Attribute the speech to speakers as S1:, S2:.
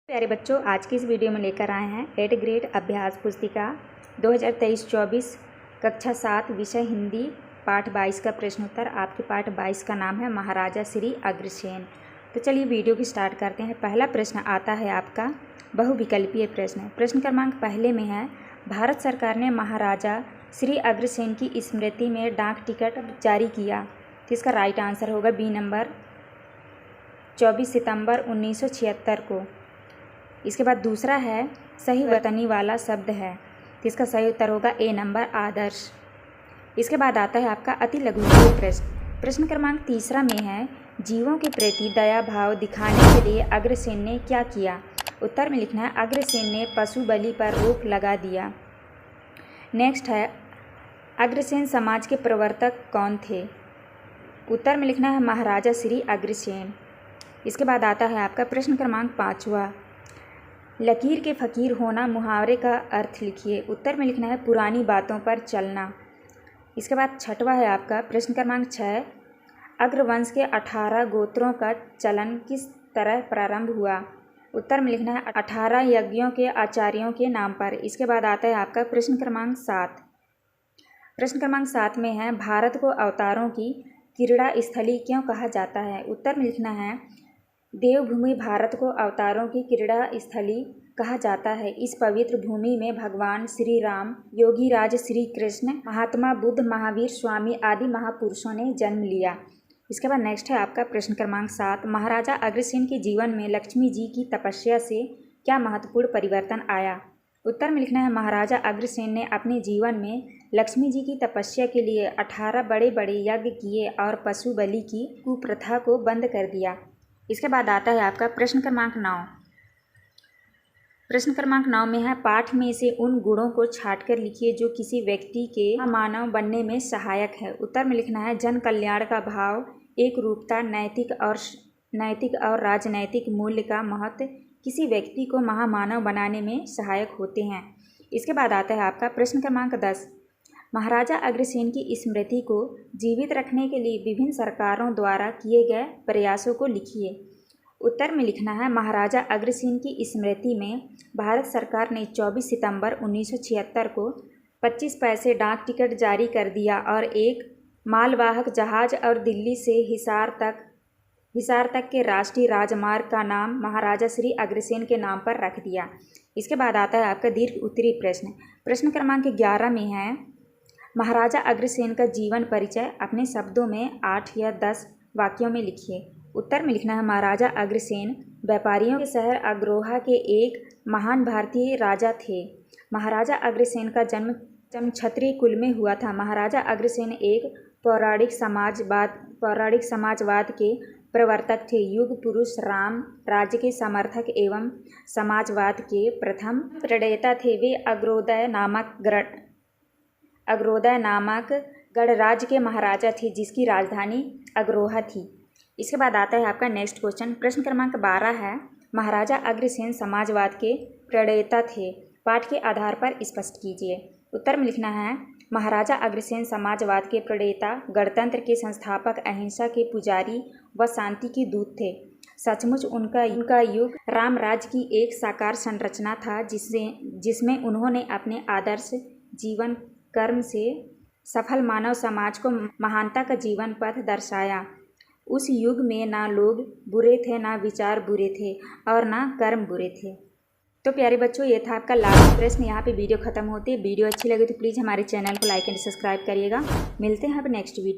S1: प्यारे बच्चों, आज की इस वीडियो में लेकर आए हैं 8th ग्रेड अभ्यास पुस्तिका 2023-24 कक्षा 7 विषय हिंदी पाठ 22 का प्रश्नोत्तर। आपके पाठ 22 का नाम है महाराजा श्री अग्रसेन। तो चलिए वीडियो की स्टार्ट करते हैं। पहला प्रश्न आता है आपका बहुविकल्पीय प्रश्न। प्रश्न क्रमांक पहले में है, भारत सरकार ने महाराजा श्री अग्रसेन की स्मृति में डाक टिकट जारी किया। तो इसका राइट आंसर होगा बी नंबर 24 सितंबर 1976 को। इसके बाद दूसरा है, सही वतनी वाला शब्द है। तो इसका सही उत्तर होगा ए नंबर आदर्श। इसके बाद आता है आपका अति लघुलिपि प्रश्न। प्रश्न क्रमांक तीसरा में है, जीवों के प्रति दया भाव दिखाने के लिए अग्रसेन ने क्या किया। उत्तर में लिखना है, अग्रसेन ने पशु बलि पर रोक लगा दिया। नेक्स्ट है, अग्रसेन समाज के प्रवर्तक कौन थे। उत्तर में लिखना है महाराजा श्री अग्रसेन। इसके बाद आता है आपका प्रश्न क्रमांक 5वां, लकीर के फ़कीर होना मुहावरे का अर्थ लिखिए। उत्तर में लिखना है पुरानी बातों पर चलना। इसके बाद 6वां है आपका प्रश्न क्रमांक 6, अग्रवंश के 18 गोत्रों का चलन किस तरह प्रारंभ हुआ। उत्तर में लिखना है 18 यज्ञों के आचार्यों के नाम पर। इसके बाद आता है आपका प्रश्न क्रमांक 7। प्रश्न क्रमांक 7 में है, भारत को अवतारों की क्रीड़ा स्थली क्यों कहा जाता है। उत्तर में लिखना है, देवभूमि भारत को अवतारों की क्रीड़ा स्थली कहा जाता है। इस पवित्र भूमि में भगवान श्री राम, योगीराज श्री कृष्ण, महात्मा बुद्ध, महावीर स्वामी आदि महापुरुषों ने जन्म लिया। इसके बाद नेक्स्ट है आपका प्रश्न क्रमांक 7, महाराजा अग्रसेन के जीवन में लक्ष्मी जी की तपस्या से क्या महत्वपूर्ण परिवर्तन आया। उत्तर में लिखना है, महाराजा अग्रसेन ने अपने जीवन में लक्ष्मी जी की तपस्या के लिए 18 बड़े बड़े यज्ञ किए और पशु बलि की कुप्रथा को बंद कर दिया। इसके बाद आता है आपका प्रश्न क्रमांक 9। प्रश्न क्रमांक 9 में है, पाठ में से उन गुणों को छांटकर लिखिए जो किसी व्यक्ति के मानव बनने में सहायक है। उत्तर में लिखना है, जन कल्याण का भाव, एक रूपता, नैतिक और राजनैतिक मूल्य का महत्व किसी व्यक्ति को महामानव बनाने में सहायक होते हैं। इसके बाद आता है आपका प्रश्न क्रमांक 10, महाराजा अग्रसेन की स्मृति को जीवित रखने के लिए विभिन्न सरकारों द्वारा किए गए प्रयासों को लिखिए। उत्तर में लिखना है, महाराजा अग्रसेन की स्मृति में भारत सरकार ने 24 सितंबर 1976 को 25 पैसे डाक टिकट जारी कर दिया और एक मालवाहक जहाज और दिल्ली से हिसार तक के राष्ट्रीय राजमार्ग का नाम महाराजा श्री अग्रसेन के नाम पर रख दिया। इसके बाद आता है आपका दीर्घ उत्तरीय प्रश्न। प्रश्न क्रमांक 11 में है, महाराजा अग्रसेन का जीवन परिचय अपने शब्दों में 8 या 10 वाक्यों में लिखिए। उत्तर में लिखना है, महाराजा अग्रसेन व्यापारियों के शहर अग्रोहा के एक महान भारतीय राजा थे। महाराजा अग्रसेन का जन्म क्षत्रिय कुल में हुआ था। महाराजा अग्रसेन एक पौराणिक समाजवाद के प्रवर्तक थे। युग पुरुष राम राज्य के समर्थक एवं समाजवाद के प्रथम प्रणेता थे। वे अग्रोदय नामक गणराज्य के महाराजा थे जिसकी राजधानी अग्रोहा थी। इसके बाद आता है आपका नेक्स्ट क्वेश्चन। प्रश्न क्रमांक 12 है, महाराजा अग्रसेन समाजवाद के प्रणेता थे। पाठ के आधार पर स्पष्ट कीजिए। उत्तर में लिखना है, महाराजा अग्रसेन समाजवाद के प्रणेता, गणतंत्र के संस्थापक, अहिंसा के पुजारी व शांति के दूत थे। सचमुच उनका युग राम राज्य की एक साकार संरचना था जिसमें उन्होंने अपने आदर्श जीवन कर्म से सफल मानव समाज को महानता का जीवन पथ दर्शाया। उस युग में ना लोग बुरे थे, ना विचार बुरे थे और ना कर्म बुरे थे। तो प्यारे बच्चों, ये था आपका लास्ट प्रश्न। यहाँ पे वीडियो खत्म होती है। वीडियो अच्छी लगे तो प्लीज़ हमारे चैनल को लाइक एंड सब्सक्राइब करिएगा। मिलते हैं अब नेक्स्ट वीडियो।